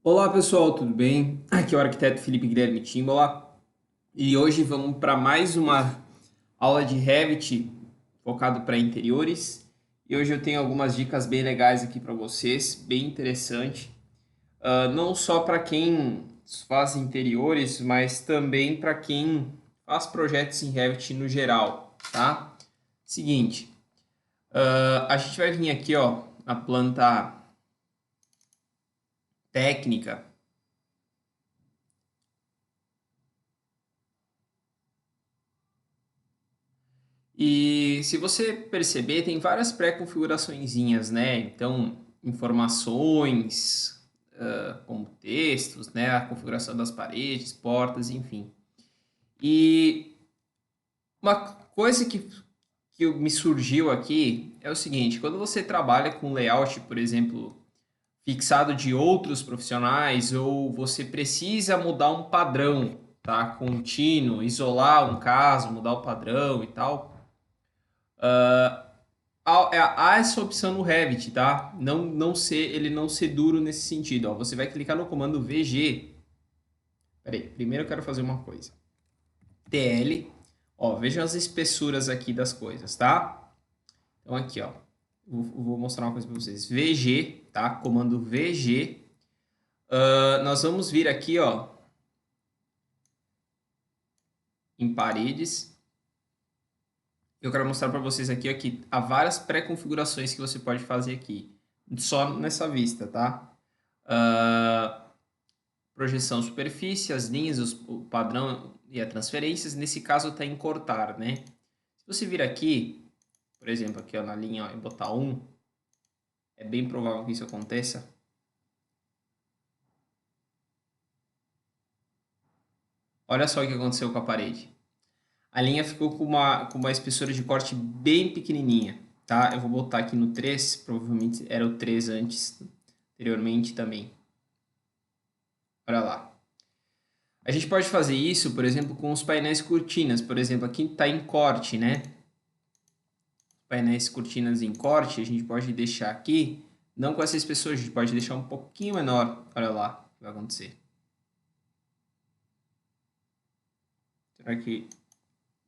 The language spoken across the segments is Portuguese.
Olá pessoal, tudo bem? Aqui é o arquiteto Felipe Guilherme Timbola e hoje vamos para mais uma aula de Revit focado para interiores. E hoje eu tenho algumas dicas bem legais aqui para vocês, bem interessante. Não só para quem faz interiores, mas também para quem faz projetos em Revit no geral, tá? Seguinte, a gente vai vir aqui, ó, na planta técnica. E se você perceber, tem várias pré-configuraçõezinhas, né? Então, informações, como textos, né? A configuração das paredes, portas, enfim. E uma coisa que me surgiu aqui é o seguinte: quando você trabalha com layout, por exemplo, fixado de outros profissionais, ou você precisa mudar um padrão, tá? Contínuo, isolar um caso, mudar o padrão e tal. Há essa opção no Revit, tá? Ele não ser duro nesse sentido. Ó. Você vai clicar no comando VG. Peraí, primeiro eu quero fazer uma coisa. TL. Ó, vejam as espessuras aqui das coisas, tá? Então aqui, ó. Vou mostrar uma coisa para vocês. VG, tá? Comando VG. Nós vamos vir aqui, ó, em paredes. Eu quero mostrar para vocês aqui, ó, que há várias pré-configurações que você pode fazer aqui. Só nessa vista, tá? Uh, Projeção superfície, as linhas, o padrão e as transferências. Nesse caso está em cortar, né? Se você vir aqui, por exemplo, aqui ó, na linha ó, e botar 1, é bem provável que isso aconteça. Olha só o que aconteceu com a parede. A linha ficou com uma espessura de corte bem pequenininha, tá? Eu vou botar aqui no 3, provavelmente era o 3 antes, anteriormente também. Olha lá. A gente pode fazer isso, por exemplo, com os painéis cortinas. Por exemplo, aqui está em corte, né? Painéis cortinas em corte, a gente pode deixar aqui, não com essa espessura, a gente pode deixar um pouquinho menor. Olha lá o que vai acontecer. Será que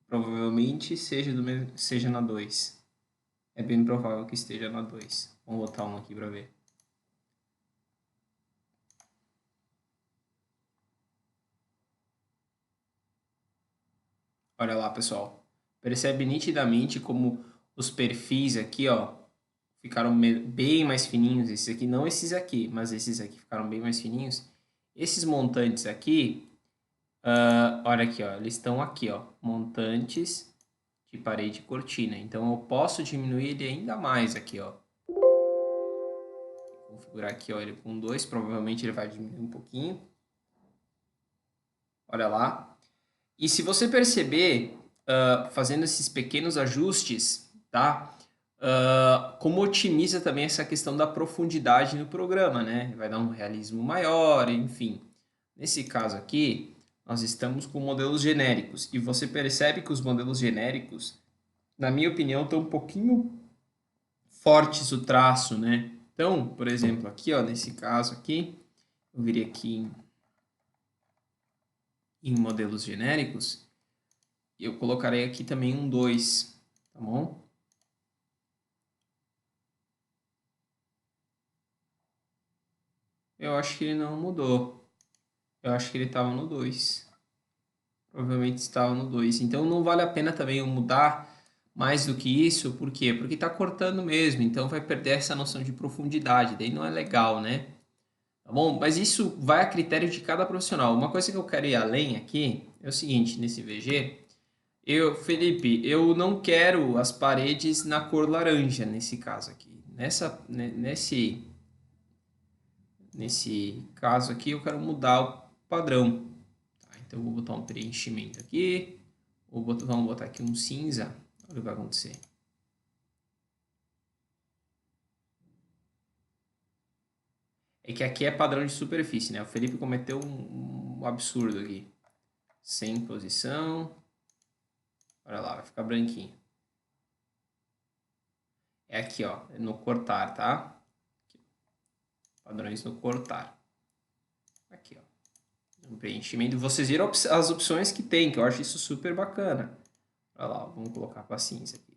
provavelmente seja na 2? É bem provável que esteja na 2. Vamos botar um aqui para ver. Olha lá, pessoal. Percebe nitidamente como os perfis aqui, ó, ficaram bem mais fininhos. Esses aqui, não esses aqui, mas esses aqui ficaram bem mais fininhos. Esses montantes aqui, olha aqui, ó, eles estão aqui, ó, montantes de parede e cortina. Então eu posso diminuir ele ainda mais aqui, ó. Vou configurar aqui, ó, ele com 2, provavelmente ele vai diminuir um pouquinho. Olha lá. E se você perceber, fazendo esses pequenos ajustes, tá? Como otimiza também essa questão da profundidade no programa, né? Vai dar um realismo maior, enfim. Nesse caso aqui, nós estamos com modelos genéricos e você percebe que os modelos genéricos, na minha opinião, estão um pouquinho fortes o traço, né? Então, por exemplo, aqui, ó, nesse caso aqui, eu virei aqui em modelos genéricos, e eu colocarei aqui também um 2, tá bom? Eu acho que ele não mudou. Eu acho que ele estava no 2. Provavelmente estava no 2. Então não vale a pena também eu mudar mais do que isso. Por quê? Porque está cortando mesmo. Então vai perder essa noção de profundidade. Daí não é legal, né? Tá bom? Mas isso vai a critério de cada profissional. Uma coisa que eu quero ir além aqui é o seguinte, nesse VG, Felipe, eu não quero as paredes na cor laranja nesse caso aqui. Nesse caso aqui, eu quero mudar o padrão. Tá? Então, eu vou botar um preenchimento aqui. Vamos botar aqui um cinza. Olha o que vai acontecer. É que aqui é padrão de superfície, né? O Felipe cometeu um absurdo aqui. Sem posição. Olha lá, vai ficar branquinho. É aqui, ó, no cortar, tá? Aqui. Padrões no cortar. Aqui, ó. Um preenchimento. Vocês viram as opções que tem, que eu acho isso super bacana. Olha lá, vamos colocar para cinza aqui.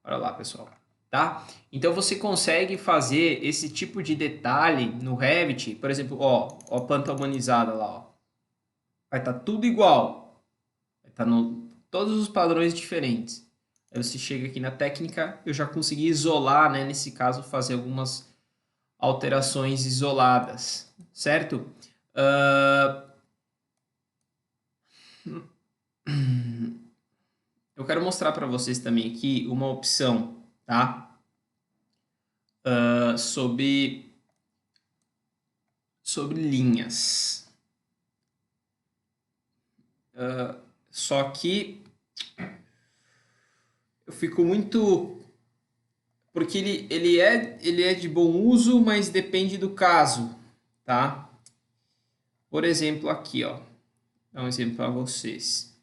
Olha lá, pessoal. Tá? Então você consegue fazer esse tipo de detalhe no Revit, por exemplo, ó a planta humanizada lá, ó. Vai estar tudo igual. Vai estar todos os padrões diferentes. Aí você chega aqui na técnica, eu já consegui isolar, né? Nesse caso, fazer algumas alterações isoladas, certo? Eu quero mostrar para vocês também aqui uma opção, tá? Sobre linhas. Só que eu fico muito... Porque ele é de bom uso, mas depende do caso, tá? Por exemplo, aqui, ó. Vou dar um exemplo para vocês.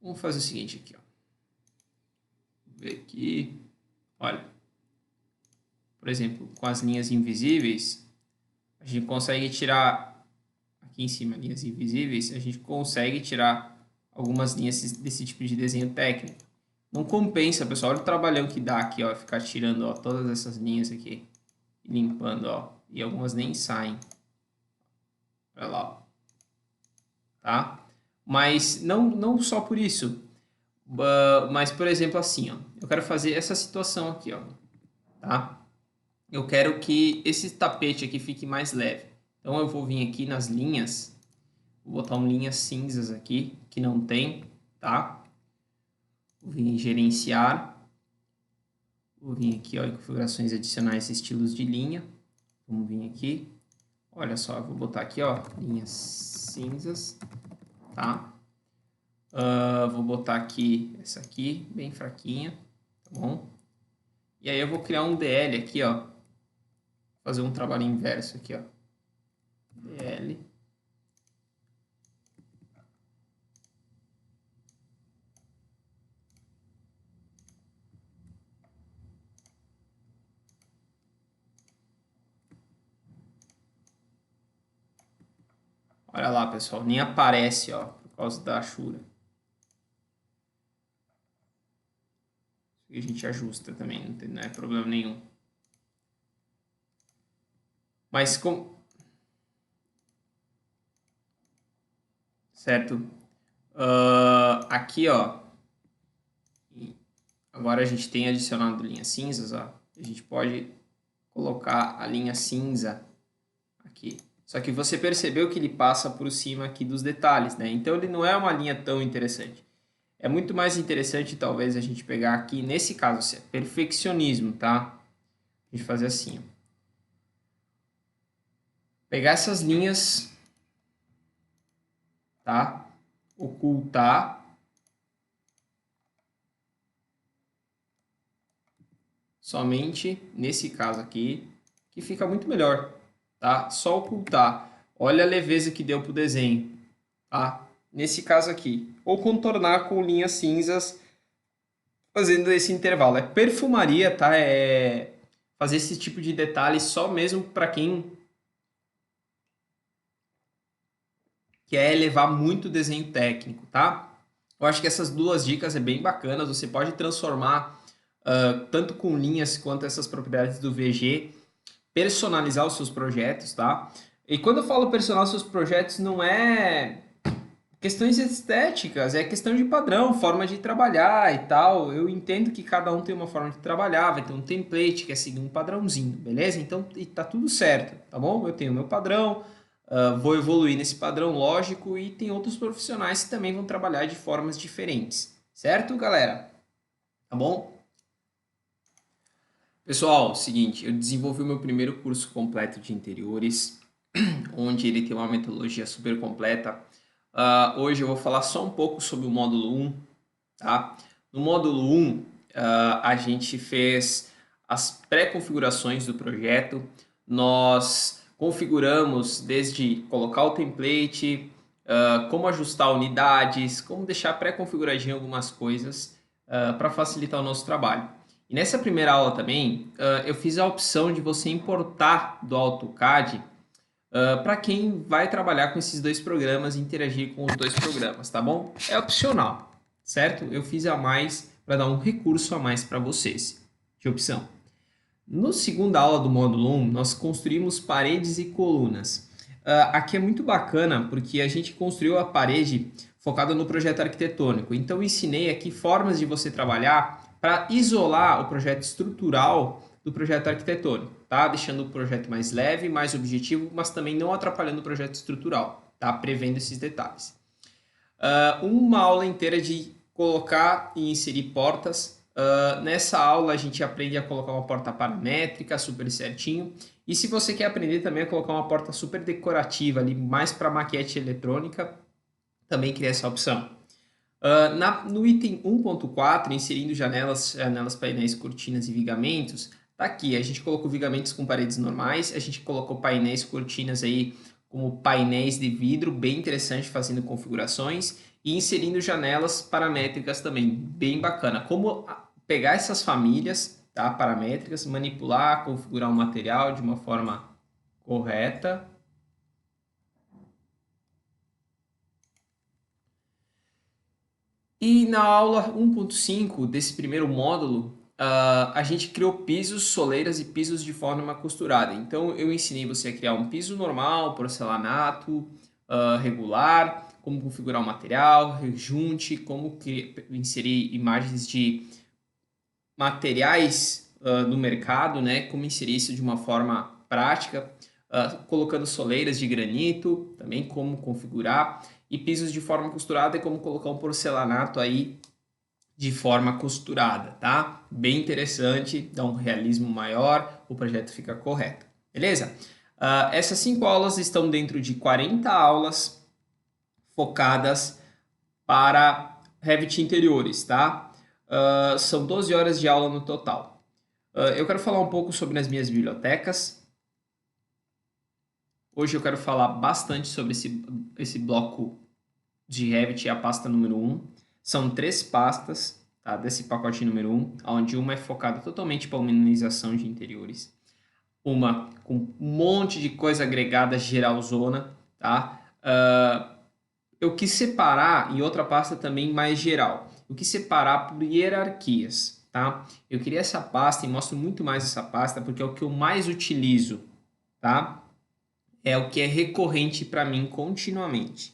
Vamos fazer o seguinte aqui, ó. Vou ver aqui. Olha. Por exemplo, com as linhas invisíveis, a gente consegue tirar... Aqui em cima, linhas invisíveis, a gente consegue tirar algumas linhas desse tipo de desenho técnico. Não compensa, pessoal. Olha o trabalhão que dá aqui, ó. Ficar tirando, ó, todas essas linhas aqui. E limpando, ó. E algumas nem saem. Olha lá, ó. Tá? Mas não só por isso. Mas, por exemplo, assim, ó. Eu quero fazer essa situação aqui, ó. Tá? Eu quero que esse tapete aqui fique mais leve. Então, eu vou vir aqui nas linhas. Vou botar um linhas cinzas aqui, que não tem, tá? Vou vir em gerenciar. Vou vir aqui, ó, em configurações adicionais estilos de linha. Vamos vir aqui. Olha só, eu vou botar aqui, ó, linhas cinzas, tá? Vou botar aqui essa aqui, bem fraquinha, tá bom? E aí eu vou criar um DL aqui, ó. Fazer um trabalho inverso aqui, ó. DL. Olha lá, pessoal, nem aparece, ó, por causa da achura. E a gente ajusta também, não é problema nenhum. Mas como... Certo? Aqui, ó. Agora a gente tem adicionado linhas cinzas, ó. A gente pode colocar a linha cinza aqui. Só que você percebeu que ele passa por cima aqui dos detalhes, né? Então ele não é uma linha tão interessante. É muito mais interessante, talvez, a gente pegar aqui, nesse caso, assim, perfeccionismo, tá? A gente fazer assim, ó. Pegar essas linhas, tá? Ocultar. Somente nesse caso aqui, que fica muito melhor, tá? Só ocultar. Olha a leveza que deu pro desenho, tá? Nesse caso aqui. Ou contornar com linhas cinzas, fazendo esse intervalo. É perfumaria, tá? É fazer esse tipo de detalhe só mesmo para quem quer elevar muito desenho técnico, tá? Eu acho que essas duas dicas é bem bacanas. Você pode transformar tanto com linhas quanto essas propriedades do VG, personalizar os seus projetos, tá? E quando eu falo personalizar os seus projetos, não é questões estéticas, é questão de padrão, forma de trabalhar e tal. Eu entendo que cada um tem uma forma de trabalhar, vai ter um template que é seguir um padrãozinho, beleza? Então, e tá tudo certo, tá bom? Eu tenho o meu padrão, vou evoluir nesse padrão, lógico, e tem outros profissionais que também vão trabalhar de formas diferentes, certo, galera? Tá bom? Pessoal, seguinte, eu desenvolvi o meu primeiro curso completo de interiores, onde ele tem uma metodologia super completa. Hoje eu vou falar só um pouco sobre o módulo 1, tá? No módulo 1, a gente fez as pré-configurações do projeto, nós configuramos desde colocar o template, como ajustar unidades, como deixar pré-configuradinho algumas coisas para facilitar o nosso trabalho. E nessa primeira aula também, eu fiz a opção de você importar do AutoCAD para quem vai trabalhar com esses dois programas e interagir com os dois programas, tá bom? É opcional, certo? Eu fiz a mais para dar um recurso a mais para vocês de opção. No segunda aula do módulo 1, nós construímos paredes e colunas. Aqui é muito bacana porque a gente construiu a parede focada no projeto arquitetônico. Então, eu ensinei aqui formas de você trabalhar para isolar o projeto estrutural do projeto arquitetônico, tá? Deixando o projeto mais leve, mais objetivo, mas também não atrapalhando o projeto estrutural, tá? Prevendo esses detalhes. Uma aula inteira de colocar e inserir portas. Nessa aula a gente aprende a colocar uma porta paramétrica super certinho. E se você quer aprender também a colocar uma porta super decorativa ali, mais para maquete eletrônica, também cria essa opção. No item 1.4, inserindo janelas, painéis, cortinas e vigamentos, tá aqui, a gente colocou vigamentos com paredes normais, a gente colocou painéis, cortinas aí como painéis de vidro, bem interessante, fazendo configurações, e inserindo janelas paramétricas também, bem bacana. Como pegar essas famílias, tá, paramétricas, manipular, configurar o material de uma forma correta. E na aula 1.5 desse primeiro módulo, a gente criou pisos, soleiras e pisos de forma costurada. Então, eu ensinei você a criar um piso normal, porcelanato, regular, como configurar o material, rejunte, como inserir imagens de materiais no mercado, né? Como inserir isso de uma forma prática, colocando soleiras de granito, também como configurar, e pisos de forma costurada é como colocar um porcelanato aí de forma costurada, tá? Bem interessante, dá um realismo maior, o projeto fica correto, beleza? Essas 5 aulas estão dentro de 40 aulas focadas para Revit interiores, tá? São 12 horas de aula no total. Eu quero falar um pouco sobre as minhas bibliotecas. Hoje eu quero falar bastante sobre esse bloco de Revit, a pasta número 1. São 3 pastas, tá, desse pacote número 1, onde uma é focada totalmente para humanização de interiores. Uma com um monte de coisa agregada geralzona, tá? Eu quis separar em outra pasta também mais geral. Eu quis separar por hierarquias, tá? Eu queria essa pasta e mostro muito mais essa pasta porque é o que eu mais utilizo, tá? É o que é recorrente para mim continuamente.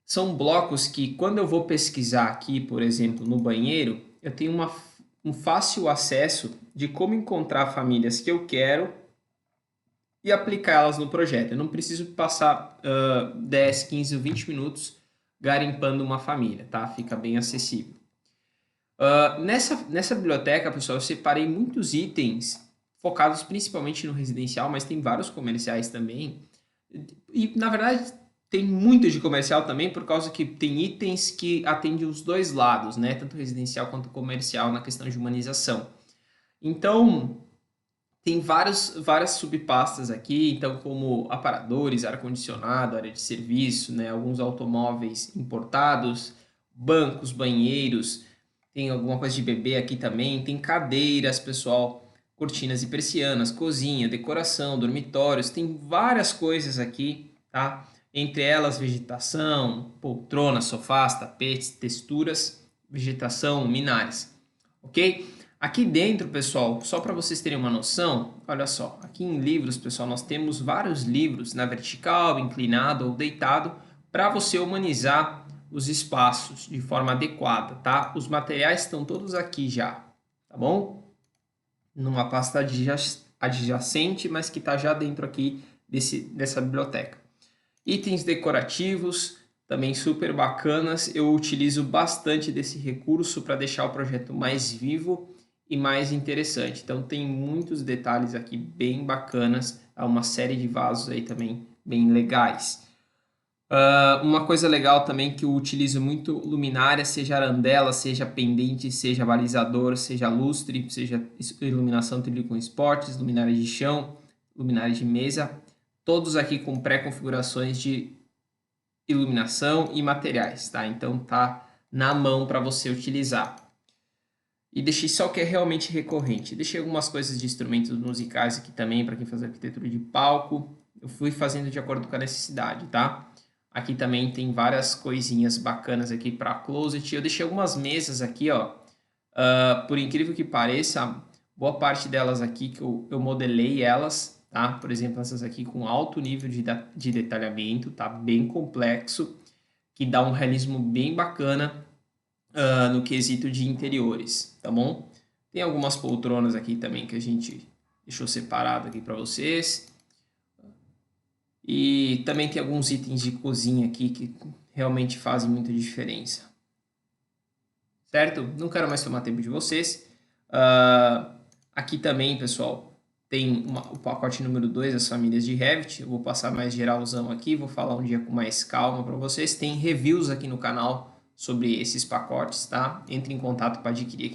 São blocos que quando eu vou pesquisar aqui, por exemplo, no banheiro, eu tenho um fácil acesso de como encontrar famílias que eu quero e aplicá-las no projeto. Eu não preciso passar 10, 15 ou 20 minutos garimpando uma família, tá? Fica bem acessível. Nessa biblioteca, pessoal, eu separei muitos itens focados principalmente no residencial, mas tem vários comerciais também. E, na verdade, tem muito de comercial também, por causa que tem itens que atendem os dois lados, né? Tanto residencial quanto comercial na questão de humanização. Então, tem várias subpastas aqui, então como aparadores, ar-condicionado, área de serviço, né, alguns automóveis importados, bancos, banheiros, tem alguma coisa de bebê aqui também, tem cadeiras, pessoal, cortinas e persianas, cozinha, decoração, dormitórios, tem várias coisas aqui, tá? Entre elas vegetação, poltronas, sofás, tapetes, texturas, vegetação, luminárias, ok? Aqui dentro, pessoal, só para vocês terem uma noção, olha só, aqui em livros, pessoal, nós temos vários livros na vertical, inclinado ou deitado para você humanizar os espaços de forma adequada, tá? Os materiais estão todos aqui já, tá bom? Numa pasta adjacente, mas que está já dentro aqui dessa biblioteca. Itens decorativos, também super bacanas, eu utilizo bastante desse recurso para deixar o projeto mais vivo e mais interessante. Então tem muitos detalhes aqui bem bacanas, há uma série de vasos aí também bem legais. Uma coisa legal também que eu utilizo muito luminária, seja arandela, seja pendente, seja balizador, seja lustre, seja iluminação trilho com esportes, luminária de chão, luminária de mesa, todos aqui com pré-configurações de iluminação e materiais, tá? Então tá na mão para você utilizar. e deixei só o que é realmente recorrente. Deixei algumas coisas de instrumentos musicais aqui também, para quem faz arquitetura de palco. Eu fui fazendo de acordo com a necessidade, tá? Aqui também tem várias coisinhas bacanas aqui para closet. Eu deixei algumas mesas aqui, ó. Por incrível que pareça, boa parte delas aqui que eu modelei elas, tá? Por exemplo, essas aqui com alto nível de detalhamento, tá? Bem complexo, que dá um realismo bem bacana no quesito de interiores, tá bom? Tem algumas poltronas aqui também que a gente deixou separado aqui para vocês. E também tem alguns itens de cozinha aqui que realmente fazem muita diferença. Certo? Não quero mais tomar tempo de vocês. Aqui também, pessoal, tem o pacote número 2 das famílias de Revit. Eu vou passar mais geralzão aqui, vou falar um dia com mais calma para vocês. Tem reviews aqui no canal sobre esses pacotes, tá? Entre em contato para adquirir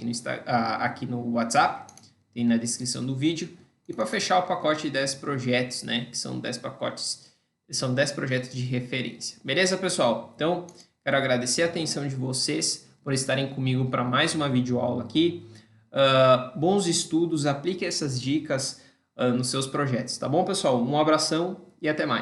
aqui no WhatsApp, tem na descrição do vídeo. E para fechar o pacote de 10 projetos, né? Que são 10 pacotes, são 10 projetos de referência. Beleza, pessoal? Então, quero agradecer a atenção de vocês por estarem comigo para mais uma videoaula aqui. Bons estudos, aplique essas dicas nos seus projetos, tá bom, pessoal? Um abração e até mais.